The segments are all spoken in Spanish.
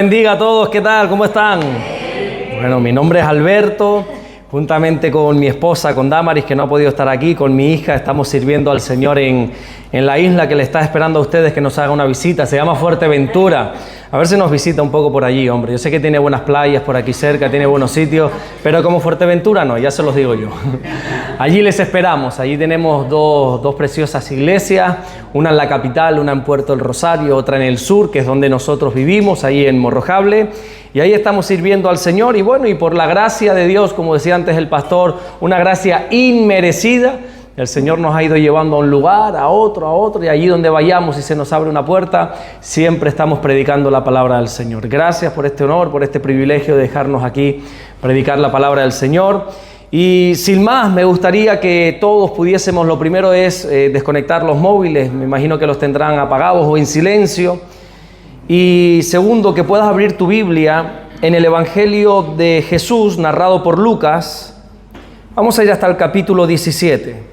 Bendiga a todos, ¿qué tal? ¿Cómo están? Bueno, mi nombre es Alberto, juntamente con mi esposa, con Damaris, que no ha podido estar aquí, con mi hija, estamos sirviendo al Señor en la isla que le está esperando a ustedes que nos haga una visita, se llama Fuerteventura. A ver si nos visita un poco por allí, hombre. Yo sé que tiene buenas playas por aquí cerca, tiene buenos sitios, pero como Fuerteventura no, ya se los digo yo. Allí les esperamos, allí tenemos dos preciosas iglesias, una en la capital, una en Puerto del Rosario, otra en el sur, que es donde nosotros vivimos, ahí en Morrojable, y ahí estamos sirviendo al Señor, y bueno, y por la gracia de Dios, como decía antes el pastor, una gracia inmerecida, el Señor nos ha ido llevando a un lugar, a otro, y allí donde vayamos y se nos abre una puerta, siempre estamos predicando la palabra del Señor. Gracias por este honor, por este privilegio de dejarnos aquí predicar la palabra del Señor. Y sin más, me gustaría que todos pudiésemos, lo primero es desconectar los móviles, me imagino que los tendrán apagados o en silencio. Y segundo, que puedas abrir tu Biblia en el Evangelio de Jesús, narrado por Lucas. Vamos a ir hasta el capítulo 17.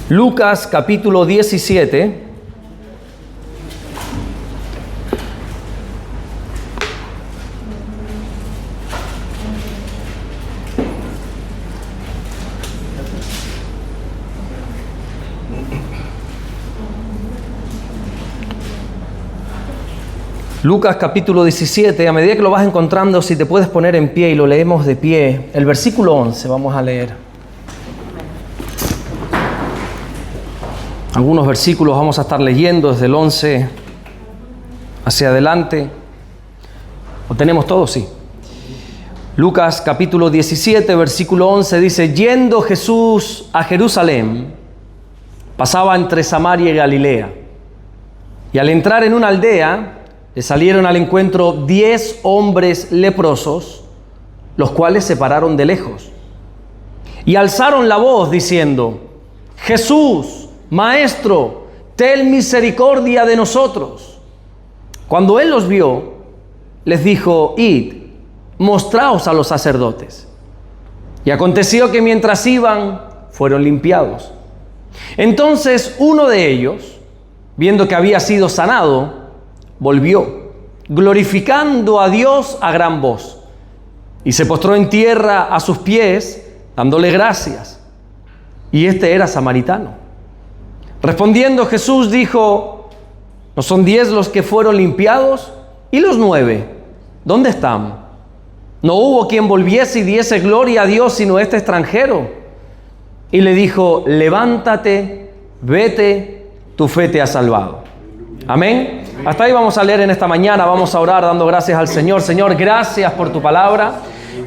Lucas capítulo 17. Lucas capítulo 17, a medida que lo vas encontrando, si te puedes poner en pie y lo leemos de pie, el versículo 11 vamos a leer. Algunos versículos vamos a estar leyendo desde el 11 hacia adelante. ¿Lo tenemos todos? Sí. Lucas capítulo 17, versículo 11 dice: Yendo Jesús a Jerusalén, pasaba entre Samaria y Galilea. Y al entrar en una aldea, le salieron al encuentro 10 hombres leprosos, los cuales se pararon de lejos. Y alzaron la voz diciendo: Jesús, Maestro, ten misericordia de nosotros. Cuando él los vio, les dijo: Id, mostraos a los sacerdotes. Y aconteció que mientras iban, fueron limpiados. Entonces uno de ellos, viendo que había sido sanado, volvió, glorificando a Dios a gran voz, y se postró en tierra a sus pies, dándole gracias. Y este era samaritano. Respondiendo Jesús dijo: ¿no son 10 los que fueron limpiados? ¿Y los 9? ¿Dónde están? No hubo quien volviese y diese gloria a Dios sino este extranjero. Y le dijo: levántate, vete, tu fe te ha salvado. Amén. Hasta ahí vamos a leer en esta mañana, vamos a orar dando gracias al Señor. Señor, gracias por tu palabra.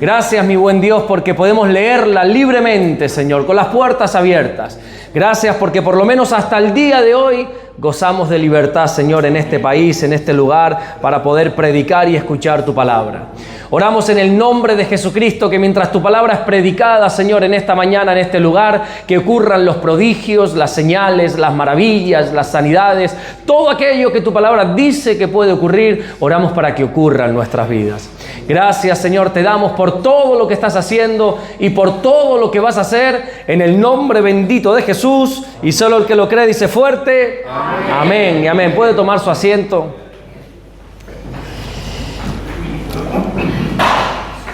Gracias, mi buen Dios, porque podemos leerla libremente, Señor, con las puertas abiertas. Gracias porque por lo menos hasta el día de hoy gozamos de libertad, Señor, en este país, en este lugar, para poder predicar y escuchar tu palabra. Oramos en el nombre de Jesucristo que mientras tu palabra es predicada, Señor, en esta mañana, en este lugar, que ocurran los prodigios, las señales, las maravillas, las sanidades, todo aquello que tu palabra dice que puede ocurrir, oramos para que ocurra en nuestras vidas. Gracias, Señor, te damos por todo lo que estás haciendo y por todo lo que vas a hacer en el nombre bendito de Jesús. Y solo el que lo cree dice fuerte: amén. Amén y amén. Puede tomar su asiento.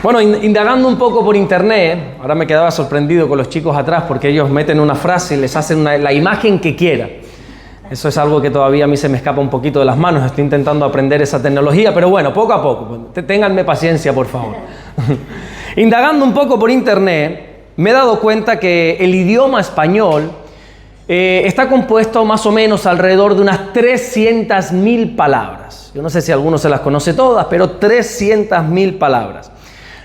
Bueno, indagando un poco por internet, ahora me quedaba sorprendido con los chicos atrás porque ellos meten una frase y les hacen la imagen que quiera. Eso es algo que todavía a mí se me escapa un poquito de las manos. Estoy intentando aprender esa tecnología, pero bueno, poco a poco. Ténganme paciencia, por favor. Indagando un poco por internet, me he dado cuenta que el idioma español está compuesto más o menos alrededor de unas 300.000 palabras. Yo no sé si alguno se las conoce todas, pero 300.000 palabras.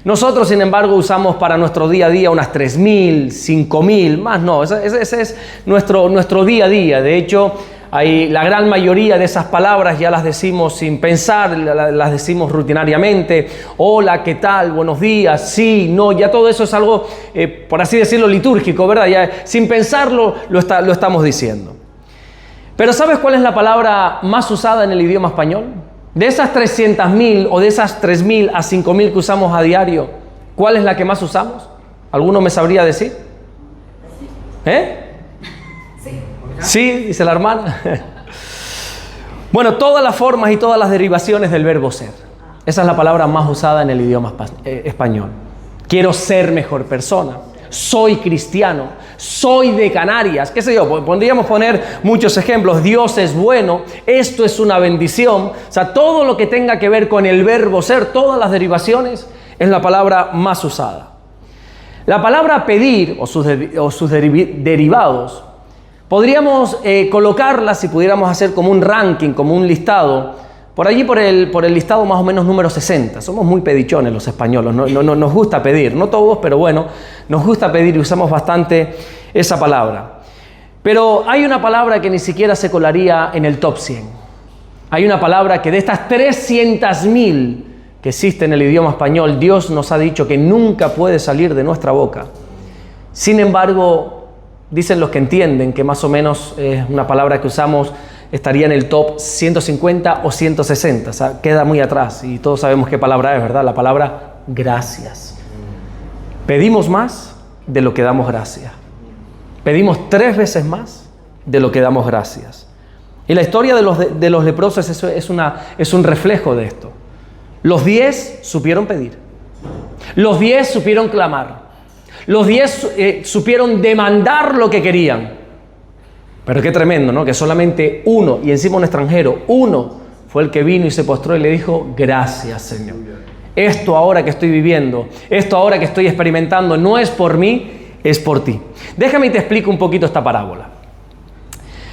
Nosotros, sin embargo, usamos para nuestro día a día unas 3.000, 5.000, más no. Ese es nuestro día a día. De hecho, la gran mayoría de esas palabras ya las decimos sin pensar, las decimos rutinariamente. Hola, ¿qué tal? Buenos días, sí, no. Ya todo eso es algo, por así decirlo, litúrgico, ¿verdad? Ya sin pensarlo lo estamos diciendo. Pero ¿sabes cuál es la palabra más usada en el idioma español? De esas 300.000 o de esas 3.000 a 5.000 que usamos a diario, ¿cuál es la que más usamos? ¿Alguno me sabría decir? Sí, dice la hermana. Bueno, todas las formas y todas las derivaciones del verbo ser. Esa es la palabra más usada en el idioma español. Quiero ser mejor persona. Soy cristiano. Soy de Canarias. ¿Qué sé yo? Podríamos poner muchos ejemplos. Dios es bueno. Esto es una bendición. O sea, todo lo que tenga que ver con el verbo ser, todas las derivaciones, es la palabra más usada. La palabra pedir o sus derivados, podríamos colocarlas, si pudiéramos hacer como un ranking, como un listado, por allí por el listado más o menos número 60. Somos muy pedichones los españoles, no nos gusta pedir, no todos, pero bueno, nos gusta pedir y usamos bastante esa palabra. Pero hay una palabra que ni siquiera se colaría en el top 100. Hay una palabra que de estas 300.000 que existe en el idioma español, Dios nos ha dicho que nunca puede salir de nuestra boca. Sin embargo, dicen los que entienden que más o menos es una palabra que usamos, estaría en el top 150 o 160, o sea, queda muy atrás y todos sabemos qué palabra es, ¿verdad? La palabra gracias. Pedimos más de lo que damos gracias. Pedimos 3 veces más de lo que damos gracias. Y la historia de los leprosos es un reflejo de esto. Los 10 supieron pedir. Los 10 supieron clamar. Los 10 supieron demandar lo que querían. Pero qué tremendo, ¿no? Que solamente uno, y encima un extranjero, uno fue el que vino y se postró y le dijo, gracias, Señor. Esto ahora que estoy viviendo, esto ahora que estoy experimentando, no es por mí, es por ti. Déjame y te explico un poquito esta parábola.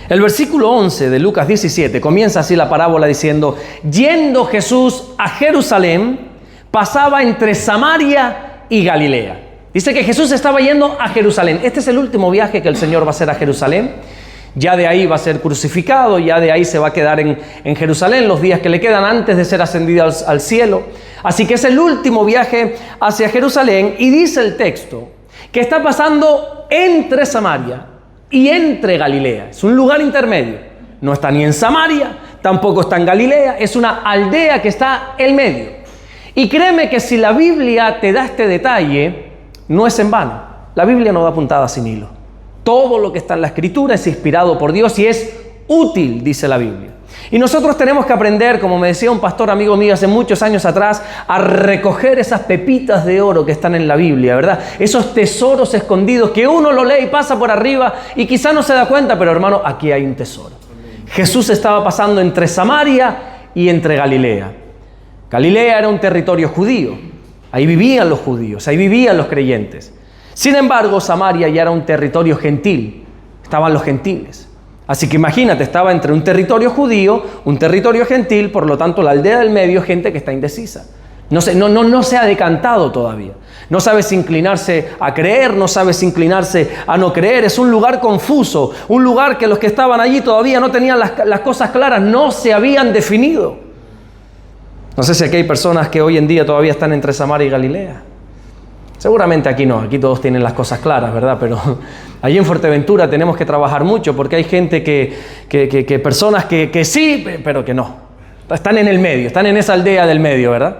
El versículo 11 de Lucas 17 comienza así la parábola diciendo, yendo Jesús a Jerusalén, pasaba entre Samaria y Galilea. Dice que Jesús estaba yendo a Jerusalén. Este es el último viaje que el Señor va a hacer a Jerusalén. Ya de ahí va a ser crucificado, ya de ahí se va a quedar en Jerusalén los días que le quedan antes de ser ascendido al cielo. Así que es el último viaje hacia Jerusalén y dice el texto que está pasando entre Samaria y entre Galilea. Es un lugar intermedio. No está ni en Samaria, tampoco está en Galilea. Es una aldea que está en medio. Y créeme que si la Biblia te da este detalle, no es en vano. La Biblia no da puntada sin hilo. Todo lo que está en la Escritura es inspirado por Dios y es útil, dice la Biblia. Y nosotros tenemos que aprender, como me decía un pastor amigo mío hace muchos años atrás, a recoger esas pepitas de oro que están en la Biblia, ¿verdad? Esos tesoros escondidos que uno lo lee y pasa por arriba y quizá no se da cuenta, pero hermano, aquí hay un tesoro. Jesús estaba pasando entre Samaria y entre Galilea. Galilea era un territorio judío. Ahí vivían los judíos, ahí vivían los creyentes. Sin embargo, Samaria ya era un territorio gentil. Estaban los gentiles. Así que imagínate, estaba entre un territorio judío, un territorio gentil, por lo tanto la aldea del medio, gente que está indecisa. No se ha decantado todavía. No sabe si inclinarse a creer, no sabe si inclinarse a no creer. Es un lugar confuso, un lugar que los que estaban allí todavía no tenían las cosas claras, no se habían definido. No sé si aquí hay personas que hoy en día todavía están entre Samaria y Galilea. Seguramente aquí no, aquí todos tienen las cosas claras, ¿verdad? Pero allí en Fuerteventura tenemos que trabajar mucho porque hay gente personas que sí, pero que no. Están en el medio, están en esa aldea del medio, ¿verdad?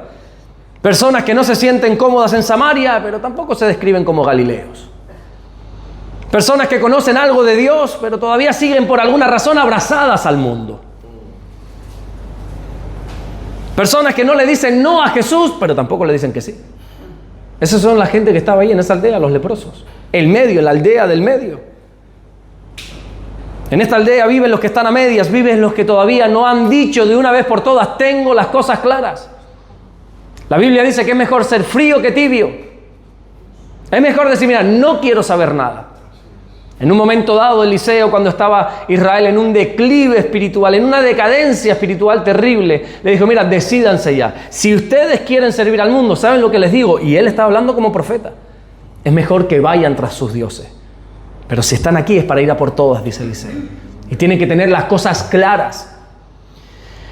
Personas que no se sienten cómodas en Samaria, pero tampoco se describen como galileos. Personas que conocen algo de Dios, pero todavía siguen por alguna razón abrazadas al mundo. Personas que no le dicen no a Jesús, pero tampoco le dicen que sí. Esas son la gente que estaba ahí en esa aldea, los leprosos. El medio, la aldea del medio. En esta aldea viven los que están a medias, viven los que todavía no han dicho de una vez por todas, tengo las cosas claras. La Biblia dice que es mejor ser frío que tibio. Es mejor decir, mira, no quiero saber nada. En un momento dado, Eliseo, cuando estaba Israel en un declive espiritual, en una decadencia espiritual terrible, le dijo, mira, decídanse ya. Si ustedes quieren servir al mundo, ¿saben lo que les digo? Y él estaba hablando como profeta. Es mejor que vayan tras sus dioses. Pero si están aquí es para ir a por todas, dice Eliseo. Y tienen que tener las cosas claras.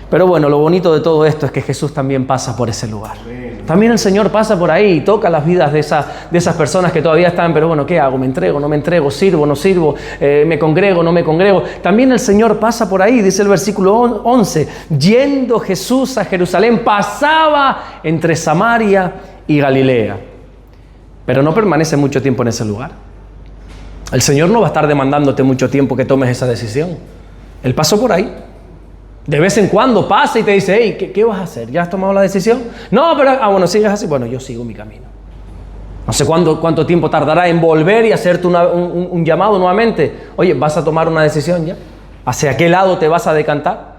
Pero bueno, lo bonito de todo esto es que Jesús también pasa por ese lugar. También el Señor pasa por ahí y toca las vidas de esas personas que todavía están, pero bueno, ¿qué hago? ¿Me entrego? ¿No me entrego? ¿Sirvo? ¿No sirvo? ¿Me congrego? ¿No me congrego? También el Señor pasa por ahí, dice el versículo 11. Yendo Jesús a Jerusalén, pasaba entre Samaria y Galilea. Pero no permanece mucho tiempo en ese lugar. El Señor no va a estar demandándote mucho tiempo que tomes esa decisión. Él pasó por ahí. De vez en cuando pasa y te dice, hey, ¿qué vas a hacer? ¿Ya has tomado la decisión? No, pero, bueno, sigues así. Bueno, yo sigo mi camino. No sé cuánto tiempo tardará en volver y hacerte un llamado nuevamente. Oye, ¿vas a tomar una decisión ya? ¿Hacia qué lado te vas a decantar?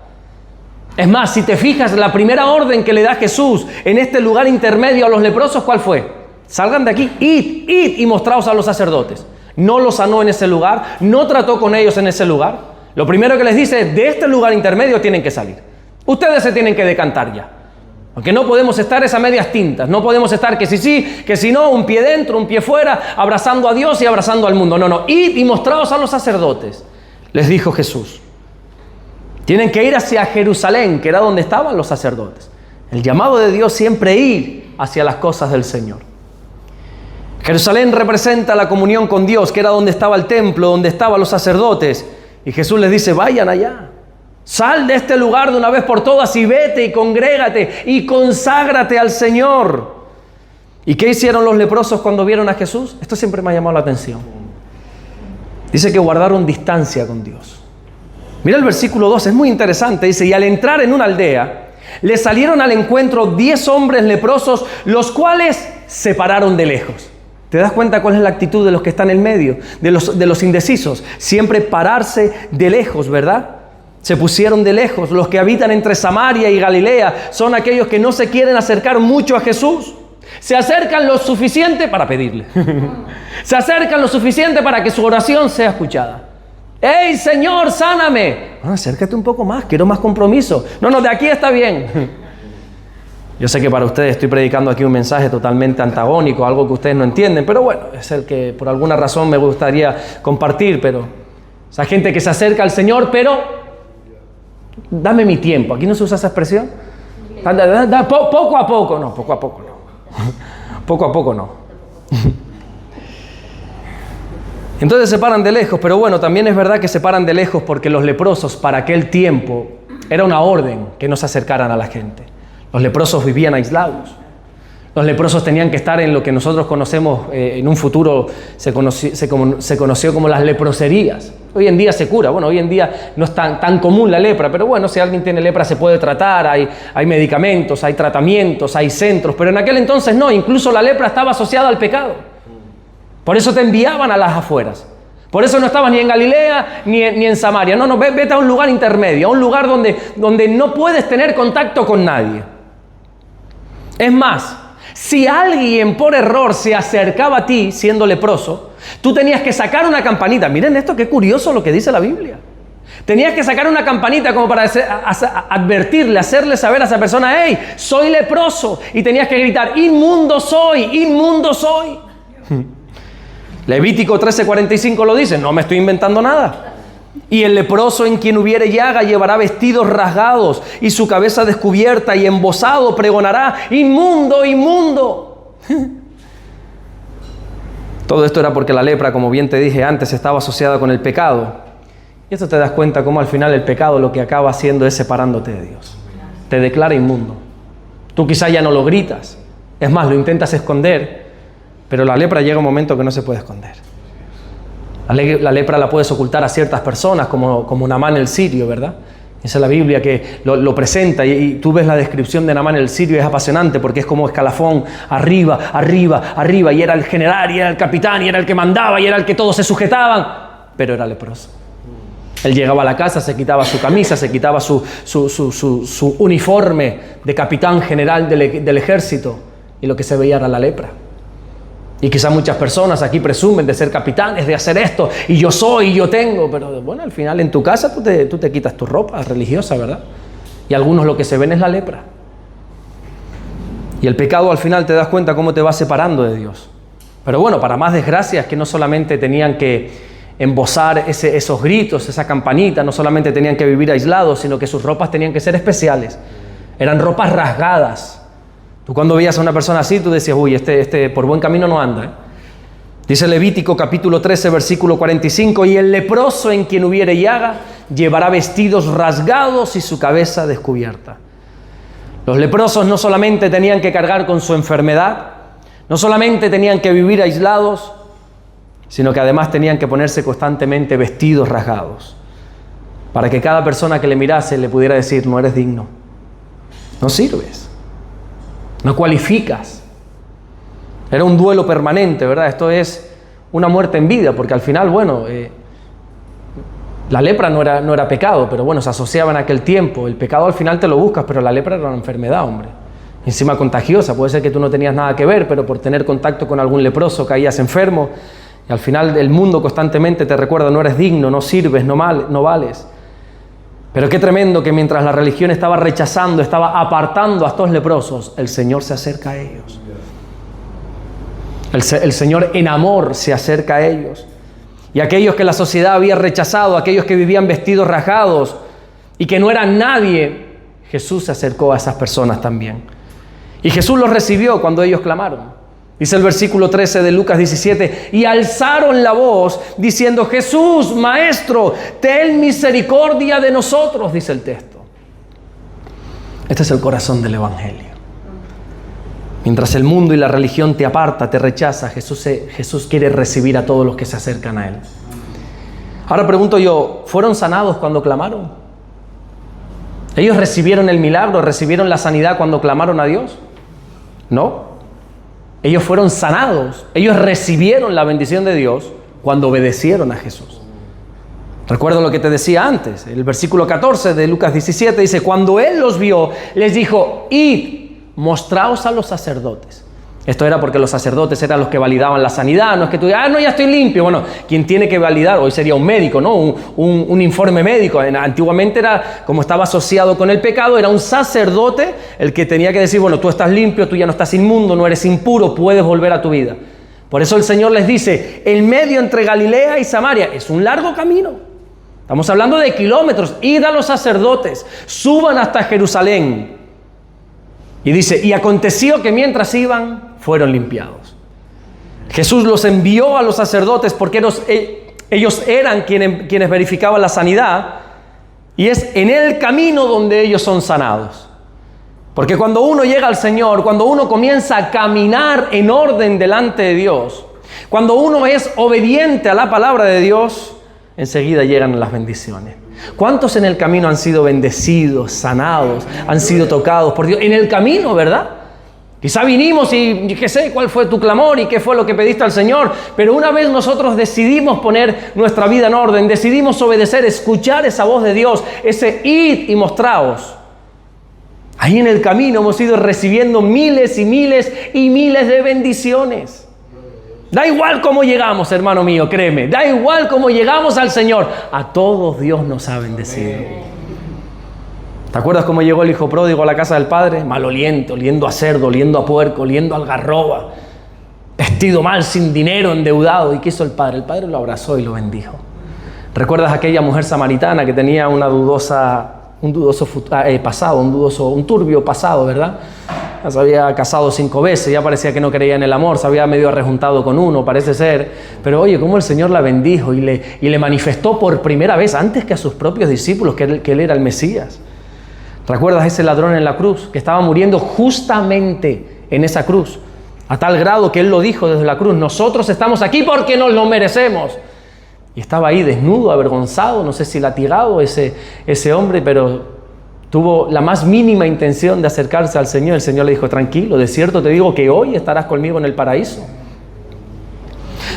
Es más, si te fijas, la primera orden que le da Jesús en este lugar intermedio a los leprosos, ¿cuál fue? Salgan de aquí, id y mostraos a los sacerdotes. No los sanó en ese lugar, no trató con ellos en ese lugar. Lo primero que les dice es, de este lugar intermedio tienen que salir. Ustedes se tienen que decantar ya. Porque no podemos estar a medias tintas. No podemos estar que si sí, que si no, un pie dentro, un pie fuera, abrazando a Dios y abrazando al mundo. No, id y mostraos a los sacerdotes, les dijo Jesús. Tienen que ir hacia Jerusalén, que era donde estaban los sacerdotes. El llamado de Dios siempre ir hacia las cosas del Señor. Jerusalén representa la comunión con Dios, que era donde estaba el templo, donde estaban los sacerdotes. Y Jesús les dice, vayan allá. Sal de este lugar de una vez por todas y vete y congrégate y conságrate al Señor. ¿Y qué hicieron los leprosos cuando vieron a Jesús? Esto siempre me ha llamado la atención. Dice que guardaron distancia con Dios. Mira el versículo 2, es muy interesante. Dice, y al entrar en una aldea, le salieron al encuentro 10 hombres leprosos, los cuales se pararon de lejos. ¿Te das cuenta cuál es la actitud de los que están en medio? De los indecisos. Siempre pararse de lejos, ¿verdad? Se pusieron de lejos. Los que habitan entre Samaria y Galilea son aquellos que no se quieren acercar mucho a Jesús. Se acercan lo suficiente para pedirle. Se acercan lo suficiente para que su oración sea escuchada. ¡Hey, Señor, sáname! Acércate un poco más, quiero más compromiso. No, de aquí está bien. Yo sé que para ustedes estoy predicando aquí un mensaje totalmente antagónico, algo que ustedes no entienden, pero bueno, es el que por alguna razón me gustaría compartir, pero esa gente que se acerca al Señor, pero dame mi tiempo. ¿Aquí no se usa esa expresión? Poco a poco no. Poco a poco no. Entonces se paran de lejos, pero bueno, también es verdad que se paran de lejos porque los leprosos para aquel tiempo era una orden que no se acercaran a la gente. Los leprosos vivían aislados. Los leprosos tenían que estar en lo que nosotros conocemos, en un futuro se conoció como las leproserías. Hoy en día se cura. Bueno, hoy en día no es tan común la lepra, pero bueno, si alguien tiene lepra se puede tratar, hay medicamentos, hay tratamientos, hay centros, pero en aquel entonces no, incluso la lepra estaba asociada al pecado. Por eso te enviaban a las afueras. Por eso no estabas ni en Galilea ni en Samaria. No, vete a un lugar intermedio, a un lugar donde no puedes tener contacto con nadie. Es más, si alguien por error se acercaba a ti siendo leproso, tú tenías que sacar una campanita. Miren esto, qué curioso lo que dice la Biblia. Tenías que sacar una campanita como para advertirle, hacerle saber a esa persona, hey, soy leproso. Y tenías que gritar, inmundo soy, inmundo soy. Levítico 13:45 lo dice, no me estoy inventando nada. Y el leproso en quien hubiere llaga llevará vestidos rasgados y su cabeza descubierta y embozado pregonará, inmundo, inmundo. Todo esto era porque la lepra, como bien te dije antes, estaba asociada con el pecado. Y esto te das cuenta cómo al final el pecado lo que acaba haciendo es separándote de Dios. Te declara inmundo. Tú quizá ya no lo gritas. Es más, lo intentas esconder. Pero la lepra llega un momento que no se puede esconder. La lepra la puedes ocultar a ciertas personas, como Naamán el sirio, ¿verdad? Esa es la Biblia que lo presenta y tú ves la descripción de Naamán el sirio y es apasionante porque es como escalafón, arriba, y era el general, y era el capitán, y era el que mandaba, y era el que todos se sujetaban, pero era leproso. Él llegaba a la casa, se quitaba su camisa, se quitaba su uniforme de capitán general del ejército y lo que se veía era la lepra. Y quizás muchas personas aquí presumen de ser capitanes, de hacer esto, y yo soy, y yo tengo, pero bueno, al final en tu casa tú te quitas tu ropa religiosa, ¿verdad? Y algunos lo que se ven es la lepra. Y el pecado al final te das cuenta cómo te va separando de Dios. Pero bueno, para más desgracia es que no solamente tenían que embozar esos gritos, esa campanita, no solamente tenían que vivir aislados, sino que sus ropas tenían que ser especiales. Eran ropas rasgadas. Tú cuando veías a una persona así, tú decías, uy, este por buen camino no anda, ¿eh? Dice Levítico capítulo 13, versículo 45, y el leproso en quien hubiere llaga llevará vestidos rasgados y su cabeza descubierta. Los leprosos no solamente tenían que cargar con su enfermedad, no solamente tenían que vivir aislados, sino que además tenían que ponerse constantemente vestidos rasgados. para que cada persona que le mirase le pudiera decir: no eres digno, no sirves, no cualificas. Era un duelo permanente, ¿verdad? Esto es una muerte en vida, porque al final, bueno, la lepra no era pecado, pero bueno, se asociaba en aquel tiempo. El pecado al final te lo buscas, pero la lepra era una enfermedad, hombre. Encima contagiosa. Puede ser que tú no tenías nada que ver, pero por tener contacto con algún leproso caías enfermo. Y al final el mundo constantemente te recuerda: no eres digno, no sirves, no vales. Pero qué tremendo que mientras la religión estaba rechazando, estaba apartando a estos leprosos, el Señor se acerca a ellos. El Señor en amor se acerca a ellos. Y aquellos que la sociedad había rechazado, aquellos que vivían vestidos rajados y que no eran nadie, Jesús se acercó a esas personas también. Y Jesús los recibió cuando ellos clamaron. Dice el versículo 13 de Lucas 17: y alzaron la voz diciendo: Jesús, Maestro, ten misericordia de nosotros, dice el texto. Este es el corazón del Evangelio. Mientras el mundo y la religión te aparta, te rechaza, Jesús quiere recibir a todos los que se acercan a Él. Ahora pregunto yo, ¿fueron sanados cuando clamaron? ¿Ellos recibieron el milagro, recibieron la sanidad cuando clamaron a Dios? No. Ellos fueron sanados, ellos recibieron la bendición de Dios cuando obedecieron a Jesús. Recuerdo lo que te decía antes, el versículo 14 de Lucas 17 dice: cuando Él los vio, les dijo: id, mostraos a los sacerdotes. Esto era porque los sacerdotes eran los que validaban la sanidad. No es que tú digas: no, ya estoy limpio. Bueno, quien tiene que validar, hoy sería un médico, ¿no? Un informe médico. Antiguamente era, como estaba asociado con el pecado, era un sacerdote el que tenía que decir: bueno, tú estás limpio, tú ya no estás inmundo, no eres impuro, puedes volver a tu vida. Por eso el Señor les dice: el medio entre Galilea y Samaria es un largo camino. Estamos hablando de kilómetros. Id a los sacerdotes, suban hasta Jerusalén. Y dice: y aconteció que mientras iban, fueron limpiados. Jesús los envió a los sacerdotes porque ellos eran quienes verificaban la sanidad, y es en el camino donde ellos son sanados. Porque cuando uno llega al Señor, cuando uno comienza a caminar en orden delante de Dios, cuando uno es obediente a la palabra de Dios, enseguida llegan las bendiciones. ¿Cuántos en el camino han sido bendecidos, sanados, han sido tocados por Dios? En el camino, ¿verdad? Quizá vinimos y qué sé cuál fue tu clamor y qué fue lo que pediste al Señor, pero una vez nosotros decidimos poner nuestra vida en orden, decidimos obedecer, escuchar esa voz de Dios, ese id y mostraos. Ahí en el camino hemos ido recibiendo miles y miles y miles de bendiciones. Da igual cómo llegamos, hermano mío, créeme. Da igual cómo llegamos al Señor. A todos Dios nos ha bendecido. ¿Te acuerdas cómo llegó el hijo pródigo a la casa del padre? Maloliente, oliendo a cerdo, oliendo a puerco, oliendo a algarroba. Vestido mal, sin dinero, endeudado. ¿Y qué hizo el padre? El padre lo abrazó y lo bendijo. ¿Recuerdas aquella mujer samaritana que tenía un turbio pasado, ¿verdad? Se había casado 5 veces, ya parecía que no creía en el amor, se había medio rejuntado con uno, parece ser. Pero oye, cómo el Señor la bendijo y le manifestó por primera vez, antes que a sus propios discípulos, que Él era el Mesías. ¿Recuerdas ese ladrón en la cruz que estaba muriendo justamente en esa cruz? A tal grado que Él lo dijo desde la cruz: nosotros estamos aquí porque nos lo merecemos. Y estaba ahí desnudo, avergonzado, no sé si latigado ese hombre, pero tuvo la más mínima intención de acercarse al Señor. El Señor le dijo: tranquilo, de cierto te digo que hoy estarás conmigo en el paraíso.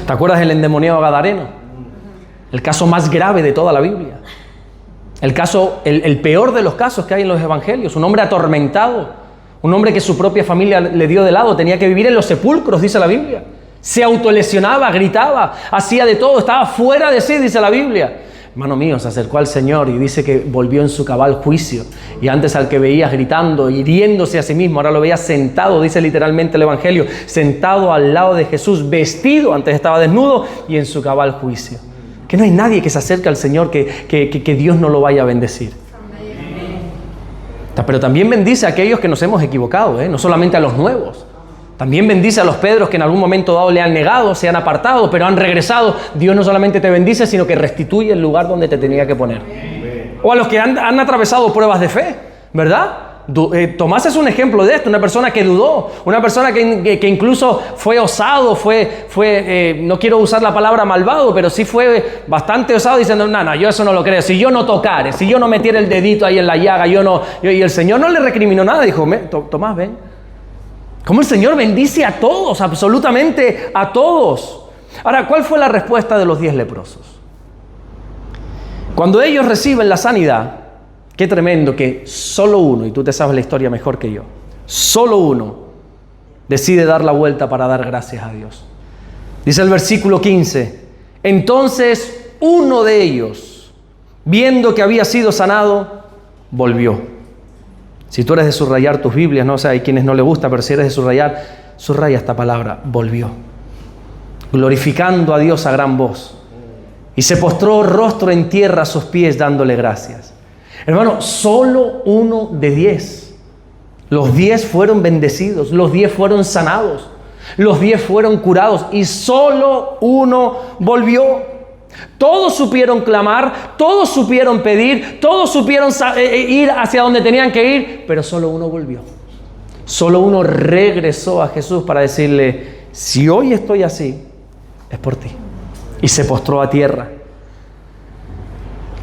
¿Te acuerdas del endemoniado gadareno? El caso más grave de toda la Biblia. El peor de los casos que hay en los evangelios. Un hombre atormentado, un hombre que su propia familia le dio de lado, tenía que vivir en los sepulcros, dice la Biblia. Se autolesionaba, gritaba, hacía de todo, estaba fuera de sí, dice la Biblia. Hermano mío, se acercó al Señor y dice que volvió en su cabal juicio. Y antes al que veías gritando, hiriéndose a sí mismo, ahora lo veías sentado, dice literalmente el Evangelio, sentado al lado de Jesús, vestido, antes estaba desnudo, y en su cabal juicio. Que no hay nadie que se acerque al Señor que Dios no lo vaya a bendecir. Pero también bendice a aquellos que nos hemos equivocado, no solamente a los nuevos. También bendice a los Pedros que en algún momento dado le han negado, se han apartado, pero han regresado. Dios no solamente te bendice, sino que restituye el lugar donde te tenía que poner. O a los que han atravesado pruebas de fe, ¿verdad? Tomás es un ejemplo de esto, una persona que dudó, una persona que incluso fue osado, no quiero usar la palabra malvado, pero sí fue bastante osado diciendo, no, yo eso no lo creo, si yo no tocare, si yo no metiera el dedito ahí en la llaga, y el Señor no le recriminó nada, dijo, Tomás, ven. Como el Señor bendice a todos, absolutamente a todos. Ahora, ¿cuál fue la respuesta de los 10 leprosos? Cuando ellos reciben la sanidad, qué tremendo que solo uno, y tú te sabes la historia mejor que yo, solo uno decide dar la vuelta para dar gracias a Dios. Dice el versículo 15, entonces uno de ellos, viendo que había sido sanado, volvió. Si tú eres de subrayar tus Biblias, no sé, hay quienes no les gusta, pero si eres de subrayar, subraya esta palabra, volvió. Glorificando a Dios a gran voz. Y se postró rostro en tierra a sus pies dándole gracias. Hermano, solo uno de 10. Los 10 fueron bendecidos, los 10 fueron sanados, los 10 fueron curados y solo uno volvió. Todos supieron clamar, todos supieron pedir, todos supieron ir hacia donde tenían que ir, pero solo uno volvió. Solo uno regresó a Jesús para decirle, si hoy estoy así, es por ti. Y se postró a tierra.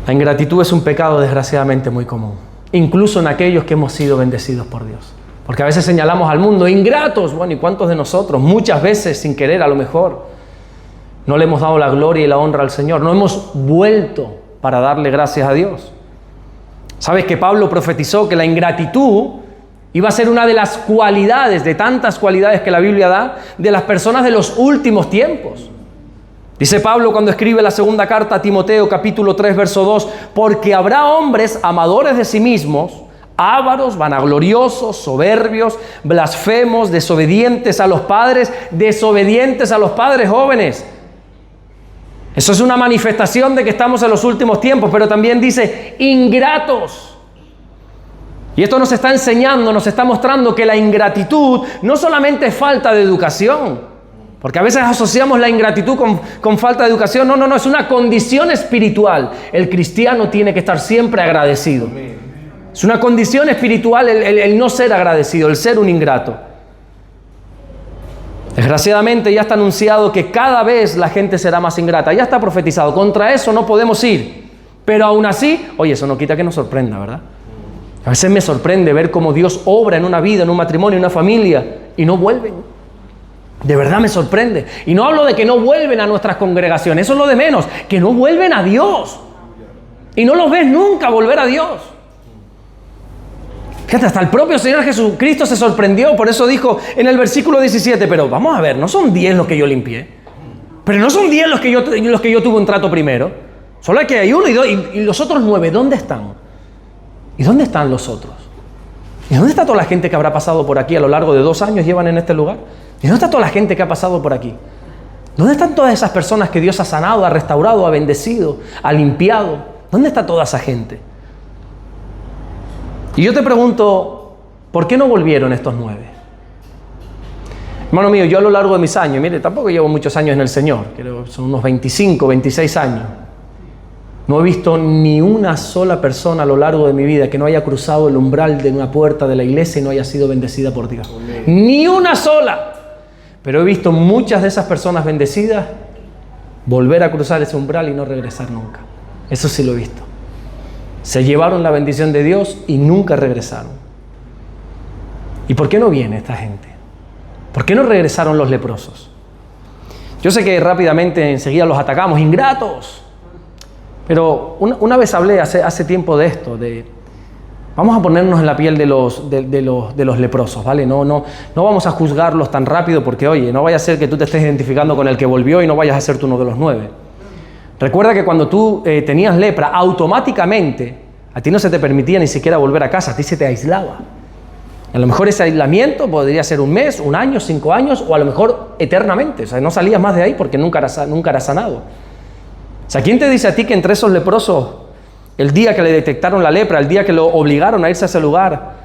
La ingratitud es un pecado desgraciadamente muy común, incluso en aquellos que hemos sido bendecidos por Dios. Porque a veces señalamos al mundo, ingratos. Bueno, ¿y cuántos de nosotros? Muchas veces sin querer a lo mejor no le hemos dado la gloria y la honra al Señor. No hemos vuelto para darle gracias a Dios. ¿Sabes que Pablo profetizó que la ingratitud iba a ser una de las cualidades, de tantas cualidades que la Biblia da, de las personas de los últimos tiempos? Dice Pablo cuando escribe la segunda carta a Timoteo, capítulo 3, verso 2, porque habrá hombres amadores de sí mismos, ávaros, vanagloriosos, soberbios, blasfemos, desobedientes a los padres jóvenes. Eso es una manifestación de que estamos en los últimos tiempos, pero también dice ingratos. Y esto nos está enseñando, nos está mostrando que la ingratitud no solamente es falta de educación, porque a veces asociamos la ingratitud con falta de educación. No, es una condición espiritual. El cristiano tiene que estar siempre agradecido. Es una condición espiritual el no ser agradecido, el ser un ingrato. Desgraciadamente ya está anunciado que cada vez la gente será más ingrata. Ya está profetizado. Contra eso no podemos ir. Pero aún así, oye, eso no quita que nos sorprenda, ¿verdad? A veces me sorprende ver cómo Dios obra en una vida, en un matrimonio, en una familia, y no vuelven. De verdad me sorprende. Y no hablo de que no vuelven a nuestras congregaciones, eso es lo de menos, que no vuelven a Dios. Y no los ves nunca volver a Dios. Fíjate, hasta el propio Señor Jesucristo se sorprendió, por eso dijo en el versículo 17, pero vamos a ver, no son 10 los que yo limpié, pero no son 10 los que yo tuve un trato primero, solo que hay uno y dos, y los otros 9, ¿dónde están? ¿Y dónde están los otros? ¿Y dónde está toda la gente que habrá pasado por aquí a lo largo de 2 años llevan en este lugar? ¿Y dónde está toda la gente que ha pasado por aquí? ¿Dónde están todas esas personas que Dios ha sanado, ha restaurado, ha bendecido, ha limpiado? ¿Dónde está toda esa gente? Y yo te pregunto, ¿por qué no volvieron estos 9? Hermano mío, yo a lo largo de mis años, mire, tampoco llevo muchos años en el Señor, creo que son unos 25, 26 años. No he visto ni una sola persona a lo largo de mi vida que no haya cruzado el umbral de una puerta de la iglesia y no haya sido bendecida por Dios. Amén. Ni una sola. Pero he visto muchas de esas personas bendecidas volver a cruzar ese umbral y no regresar nunca. Eso sí lo he visto. Se llevaron la bendición de Dios y nunca regresaron. ¿Y por qué no viene esta gente? ¿Por qué no regresaron los leprosos? Yo sé que rápidamente enseguida los atacamos, ingratos. Pero una vez hablé hace tiempo de esto, vamos a ponernos en la piel de los leprosos, ¿vale? No vamos a juzgarlos tan rápido porque, oye, no vaya a ser que tú te estés identificando con el que volvió y no vayas a ser tú uno de los 9. Recuerda que cuando tú tenías lepra, automáticamente a ti no se te permitía ni siquiera volver a casa, a ti se te aislaba. A lo mejor ese aislamiento podría ser 1 mes, 1 año, 5 años o a lo mejor eternamente. O sea, no salías más de ahí porque nunca eras sanado. O sea, ¿quién te dice a ti que entre esos leprosos, el día que le detectaron la lepra, el día que lo obligaron a irse a ese lugar,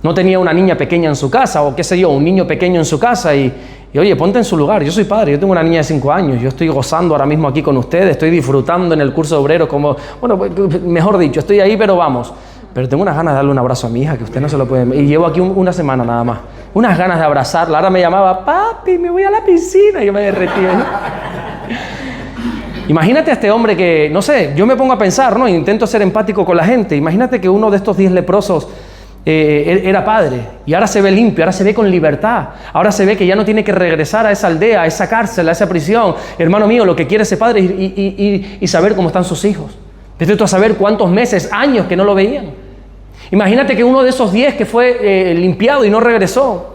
no tenía una niña pequeña en su casa o qué sé yo, un niño pequeño en su casa y oye, ponte en su lugar? Yo soy padre, yo tengo una niña de 5 años, yo estoy gozando ahora mismo aquí con ustedes, estoy disfrutando en el curso de obreros como, bueno, mejor dicho, estoy ahí pero vamos, Pero tengo unas ganas de darle un abrazo a mi hija, que usted no se lo puede... Y llevo aquí una semana nada más. Unas ganas de abrazarla. Ahora me llamaba, papi, me voy a la piscina. Y yo me derretía, ¿no? Imagínate a este hombre que, no sé, yo me pongo a pensar, ¿no? Intento ser empático con la gente. Imagínate que uno de estos 10 leprosos era padre. Y ahora se ve limpio, ahora se ve con libertad. Ahora se ve que ya no tiene que regresar a esa aldea, a esa cárcel, a esa prisión. Hermano mío, lo que quiere ese padre es y saber cómo están sus hijos. Vete tú a saber cuántos meses, años que no lo veían. Imagínate que uno de esos 10 que fue limpiado y no regresó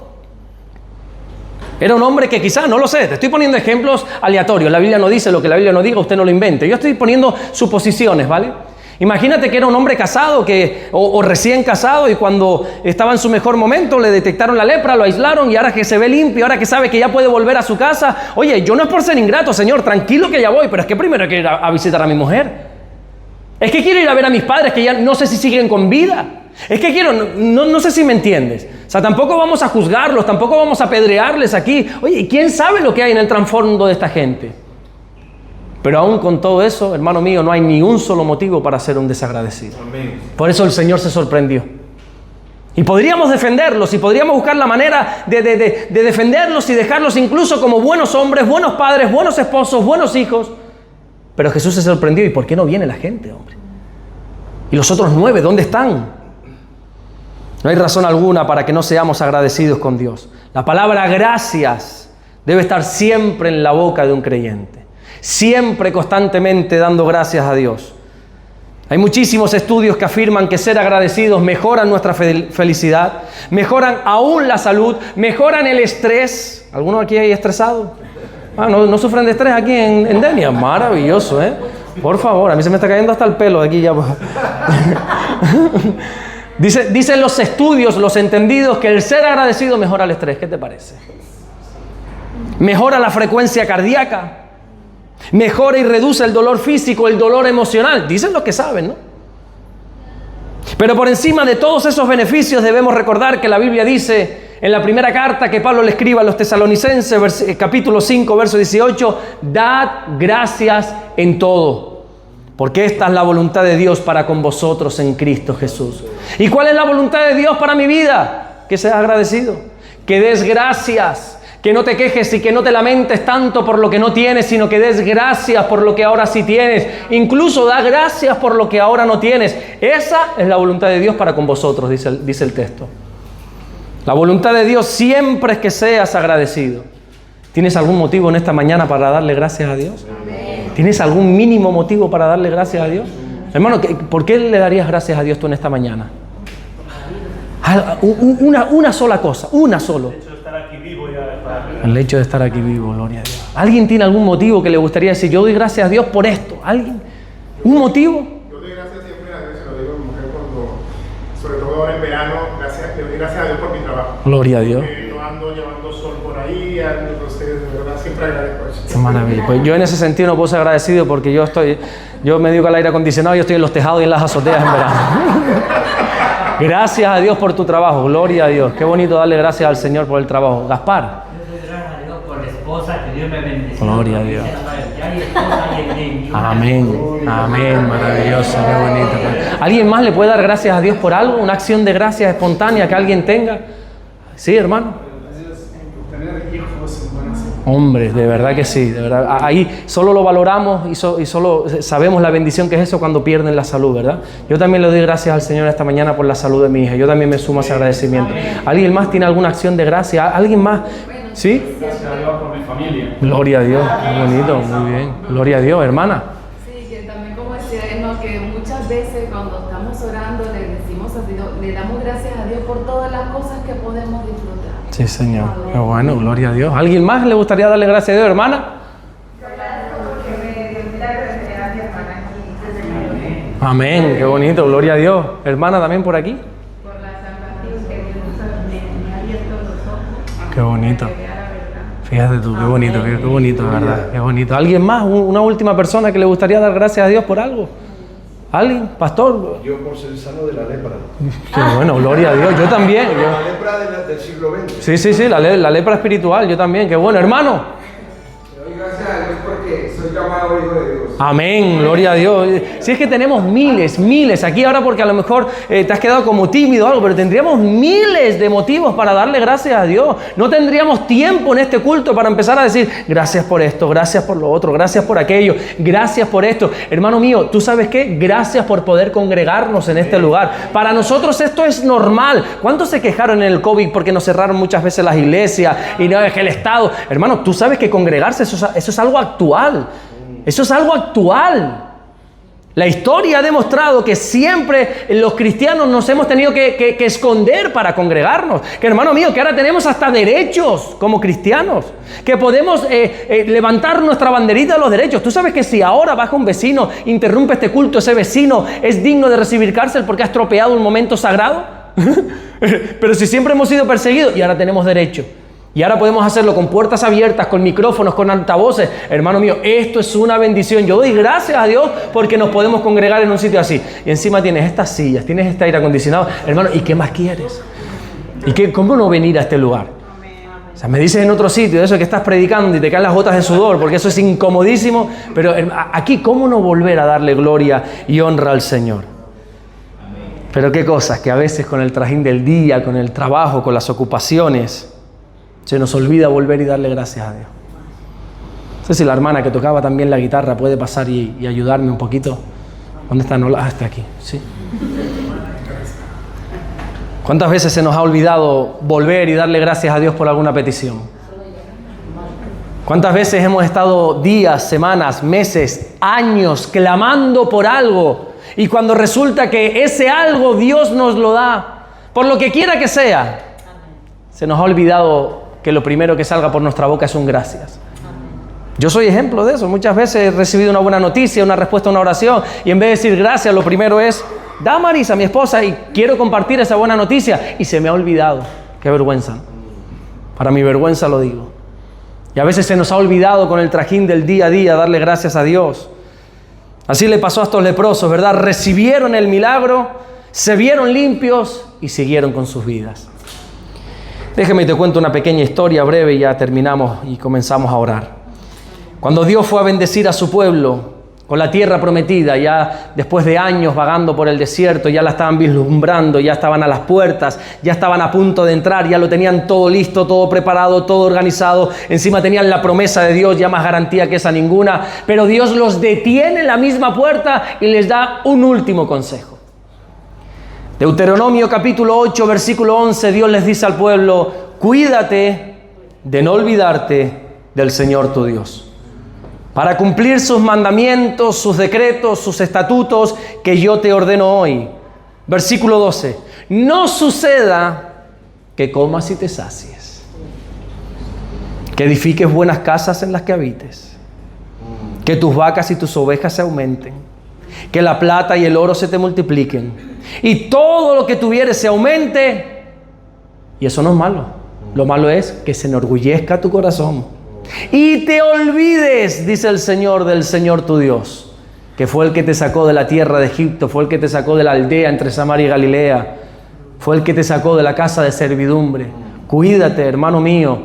era un hombre que quizás, no lo sé, te estoy poniendo ejemplos aleatorios. La Biblia no dice lo que la Biblia no diga, usted no lo invente. Yo estoy poniendo suposiciones, ¿vale? Imagínate que era un hombre casado o recién casado y cuando estaba en su mejor momento le detectaron la lepra, lo aislaron y ahora que se ve limpio, ahora que sabe que ya puede volver a su casa. Oye, yo no es por ser ingrato, Señor, tranquilo que ya voy, pero es que primero hay que ir a visitar a mi mujer. Es que quiero ir a ver a mis padres que ya no sé si siguen con vida. Es que quiero, no sé si me entiendes. O sea, tampoco vamos a juzgarlos, tampoco vamos a apedrearles aquí. Oye, ¿quién sabe lo que hay en el trasfondo de esta gente? Pero aún con todo eso, hermano mío, no hay ni un solo motivo para ser un desagradecido. Amén. Por eso el Señor se sorprendió. Y podríamos defenderlos y podríamos buscar la manera de defenderlos y dejarlos incluso como buenos hombres, buenos padres, buenos esposos, buenos hijos. Pero Jesús se sorprendió. ¿Y por qué no viene la gente, hombre? ¿Y los otros 9 dónde están? No hay razón alguna para que no seamos agradecidos con Dios. La palabra gracias debe estar siempre en la boca de un creyente. Siempre, constantemente dando gracias a Dios. Hay muchísimos estudios que afirman que ser agradecidos mejoran nuestra felicidad, mejoran aún la salud, mejoran el estrés. ¿Alguno aquí hay estresado? ¿No sufren de estrés aquí en Denia? Maravilloso, ¿eh? Por favor, a mí se me está cayendo hasta el pelo de aquí ya. Dicen los estudios, los entendidos, que el ser agradecido mejora el estrés. ¿Qué te parece? Mejora la frecuencia cardíaca, mejora y reduce el dolor físico, el dolor emocional. Dicen los que saben, ¿no? Pero por encima de todos esos beneficios debemos recordar que la Biblia dice en la primera carta que Pablo le escribe a los tesalonicenses, capítulo 5, verso 18, dad gracias en todo, porque esta es la voluntad de Dios para con vosotros en Cristo Jesús. ¿Y cuál es la voluntad de Dios para mi vida? Que seas agradecido, que des gracias, que no te quejes y que no te lamentes tanto por lo que no tienes, sino que des gracias por lo que ahora sí tienes. Incluso da gracias por lo que ahora no tienes. Esa es la voluntad de Dios para con vosotros, dice el texto. La voluntad de Dios siempre es que seas agradecido. ¿Tienes algún motivo en esta mañana para darle gracias a Dios? Amén. ¿Tienes algún mínimo motivo para darle gracias a Dios? Hermano, ¿por qué le darías gracias a Dios tú en esta mañana? Una sola cosa, una solo. El hecho de estar aquí vivo, gloria a Dios. ¿Alguien tiene algún motivo que le gustaría decir, yo doy gracias a Dios por esto? ¿Alguien? ¿Un motivo? Yo doy gracias siempre a Dios, se lo digo a mi mujer cuando, sobre todo ahora en verano, le doy gracias a Dios por mi trabajo. Gloria a Dios. No ando llevando sol por ahí, entonces de verdad siempre agradezco eso. Qué maravilla. Pues yo en ese sentido no puedo ser agradecido porque yo me dedico al aire acondicionado, yo estoy en los tejados y en las azoteas en verano. Gracias a Dios por tu trabajo, gloria a Dios. Qué bonito darle gracias al Señor por el trabajo. Gaspar. Yo doy gracias a Dios por la esposa que Dios me bendició. Gloria a Dios. Amén, amén, maravilloso, qué bonito. ¿Alguien más le puede dar gracias a Dios por algo? ¿Una acción de gracias espontánea que alguien tenga? Sí, hermano. Hombre, de verdad que sí, de verdad. Ahí solo lo valoramos y solo sabemos la bendición que es eso cuando pierden la salud, ¿verdad? Yo también le doy gracias al Señor esta mañana por la salud de mi hija. Yo también me sumo a ese agradecimiento. ¿Alguien más tiene alguna acción de gracia? ¿Alguien más? ¿Sí? Gracias a Dios por mi familia. Gloria a Dios, muy bonito, muy bien. Gloria a Dios, hermana. Sí, que también como decía Eno, que muchas veces cuando estamos orando le decimos a Dios, le damos gracias a Dios por todas las cosas que podemos disfrutar. Sí, Señor. Qué bueno, gloria a Dios. ¿Alguien más le gustaría darle gracias a Dios, hermana? Amén, qué bonito, gloria a Dios. Hermana, también por aquí. Por la salvación que Dios me ha abierto los ojos. Qué bonito. Para que vea la verdad. Fíjate tú, qué bonito, qué bonito, de verdad. Qué bonito. ¿Alguien más? ¿Una última persona que le gustaría dar gracias a Dios por algo? ¿Alguien? ¿Pastor? Yo por ser sano de la lepra. Qué bueno, gloria a Dios. Yo también. La lepra del siglo XX. Sí, la lepra espiritual, yo también. Qué bueno, hermano. Le doy gracias a Dios porque soy llamado hijo de Dios. Amén, gloria a Dios. Si es que tenemos miles aquí ahora, porque a lo mejor te has quedado como tímido o algo, pero tendríamos miles de motivos para darle gracias a Dios. No tendríamos tiempo en este culto para empezar a decir gracias por esto, gracias por lo otro, gracias por aquello, gracias por esto. Hermano mío, ¿tú sabes qué? Gracias por poder congregarnos en este lugar. Para nosotros esto es normal. ¿Cuántos se quejaron en el COVID porque nos cerraron muchas veces las iglesias y no es que el Estado? Hermano, tú sabes que congregarse eso es algo actual. Eso es algo actual. La historia ha demostrado que siempre los cristianos nos hemos tenido que esconder para congregarnos. Que hermano mío, que ahora tenemos hasta derechos como cristianos. Que podemos levantar nuestra banderita de los derechos. Tú sabes que si ahora baja un vecino, interrumpe este culto, ese vecino es digno de recibir cárcel porque ha estropeado un momento sagrado. Pero si siempre hemos sido perseguidos y ahora tenemos derecho. Y ahora podemos hacerlo con puertas abiertas, con micrófonos, con altavoces. Hermano mío, esto es una bendición. Yo doy gracias a Dios porque nos podemos congregar en un sitio así. Y encima tienes estas sillas, tienes este aire acondicionado. Hermano, ¿y qué más quieres? ¿Cómo no venir a este lugar? O sea, me dices en otro sitio, eso que estás predicando y te caen las gotas de sudor, porque eso es incomodísimo. Pero aquí, ¿cómo no volver a darle gloria y honra al Señor? Pero qué cosas que a veces con el trajín del día, con el trabajo, con las ocupaciones, se nos olvida volver y darle gracias a Dios. No sé si la hermana que tocaba también la guitarra puede pasar y ayudarme un poquito. ¿Dónde está? No, está aquí. Sí. ¿Cuántas veces se nos ha olvidado volver y darle gracias a Dios por alguna petición? ¿Cuántas veces hemos estado días, semanas, meses, años clamando por algo y cuando resulta que ese algo Dios nos lo da, por lo que quiera que sea, se nos ha olvidado que lo primero que salga por nuestra boca es un gracias? Yo soy ejemplo de eso. Muchas veces he recibido una buena noticia, una respuesta a una oración, y en vez de decir gracias, lo primero es Damaris, a mi esposa, y quiero compartir esa buena noticia, y se me ha olvidado. Qué vergüenza. Para mi vergüenza lo digo. Y a veces se nos ha olvidado con el trajín del día a día darle gracias a Dios. Así le pasó a estos leprosos, ¿verdad? Recibieron el milagro, se vieron limpios y siguieron con sus vidas. Déjame te cuento una pequeña historia breve y ya terminamos y comenzamos a orar. Cuando Dios fue a bendecir a su pueblo con la tierra prometida, ya después de años vagando por el desierto, ya la estaban vislumbrando, ya estaban a las puertas, ya estaban a punto de entrar, ya lo tenían todo listo, todo preparado, todo organizado. Encima tenían la promesa de Dios, ya más garantía que esa ninguna. Pero Dios los detiene en la misma puerta y les da un último consejo. Deuteronomio capítulo 8, versículo 11, Dios les dice al pueblo: cuídate de no olvidarte del Señor tu Dios, para cumplir sus mandamientos, sus decretos, sus estatutos que yo te ordeno hoy. Versículo 12, no suceda que comas y te sacies, que edifiques buenas casas en las que habites, que tus vacas y tus ovejas se aumenten, que la plata y el oro se te multipliquen, y todo lo que tuvieres se aumente. Y eso no es malo. Lo malo es que se enorgullezca tu corazón y te olvides, dice el Señor, del Señor tu Dios, que fue el que te sacó de la tierra de Egipto, fue el que te sacó de la aldea entre Samaria y Galilea, fue el que te sacó de la casa de servidumbre. Cuídate, hermano mío,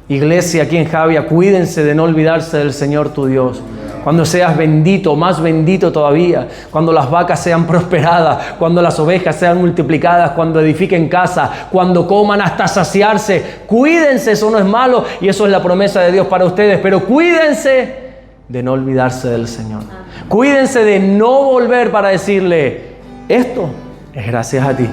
iglesia aquí en Javia, cuídense de no olvidarse del Señor tu Dios. Cuando seas bendito, más bendito todavía, cuando las vacas sean prosperadas, cuando las ovejas sean multiplicadas, cuando edifiquen casa, cuando coman hasta saciarse. Cuídense, eso no es malo y eso es la promesa de Dios para ustedes, pero cuídense de no olvidarse del Señor. Cuídense de no volver para decirle: esto es gracias a ti.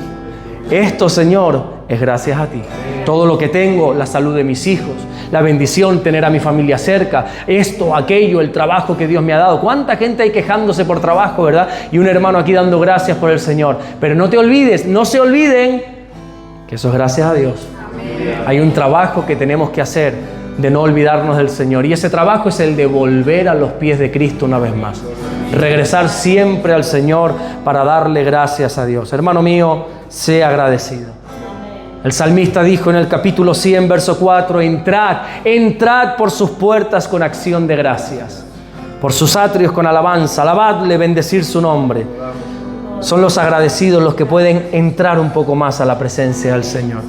Esto, Señor, es gracias a ti. Todo lo que tengo, la salud de mis hijos, la bendición, tener a mi familia cerca, esto, aquello, el trabajo que Dios me ha dado. ¿Cuánta gente hay quejándose por trabajo, verdad? Y un hermano aquí dando gracias por el Señor. Pero no te olvides, no se olviden que eso es gracias a Dios. Amén. Hay un trabajo que tenemos que hacer de no olvidarnos del Señor. Y ese trabajo es el de volver a los pies de Cristo una vez más. Regresar siempre al Señor para darle gracias a Dios. Hermano mío, sea agradecido. El salmista dijo en el capítulo 100, verso 4, entrad por sus puertas con acción de gracias, por sus atrios con alabanza, alabadle, bendecir su nombre. Son los agradecidos los que pueden entrar un poco más a la presencia del Señor.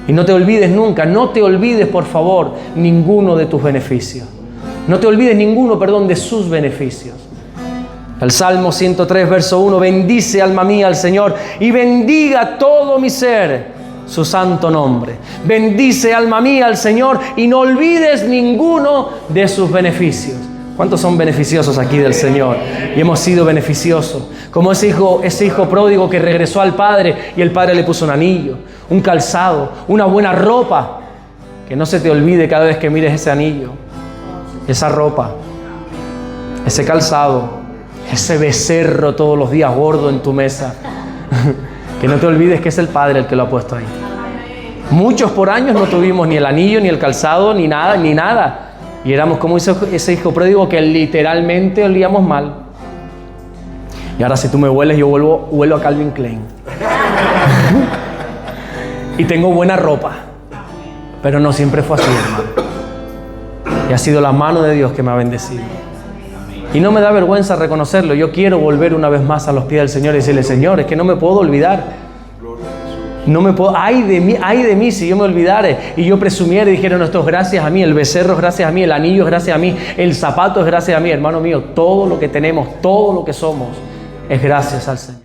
Y no te olvides nunca, no te olvides, por favor, ninguno de tus beneficios. No te olvides ninguno, de sus beneficios. El Salmo 103, verso 1, bendice alma mía al Señor y bendiga todo mi ser su santo nombre. Bendice alma mía al Señor y no olvides ninguno de sus beneficios. ¿Cuántos son beneficiosos aquí del Señor? Y hemos sido beneficiosos. Como ese hijo pródigo que regresó al Padre y el Padre le puso un anillo, un calzado, una buena ropa. Que no se te olvide cada vez que mires ese anillo, esa ropa, ese calzado, ese becerro todos los días gordo en tu mesa. Que no te olvides que es el Padre el que lo ha puesto ahí. Muchos por años no tuvimos ni el anillo, ni el calzado, ni nada. Y éramos como ese hijo pródigo que literalmente olíamos mal. Y ahora si tú me hueles, yo huelo a Calvin Klein. Y tengo buena ropa. Pero no siempre fue así, hermano. Y ha sido la mano de Dios que me ha bendecido. Y no me da vergüenza reconocerlo. Yo quiero volver una vez más a los pies del Señor y decirle, Señor, es que no me puedo olvidar. No me puedo, ay de mí si yo me olvidare y yo presumiera y dijera, no, esto es gracias a mí, el becerro es gracias a mí, el anillo es gracias a mí, el zapato es gracias a mí. Hermano mío, todo lo que tenemos, todo lo que somos es gracias al Señor.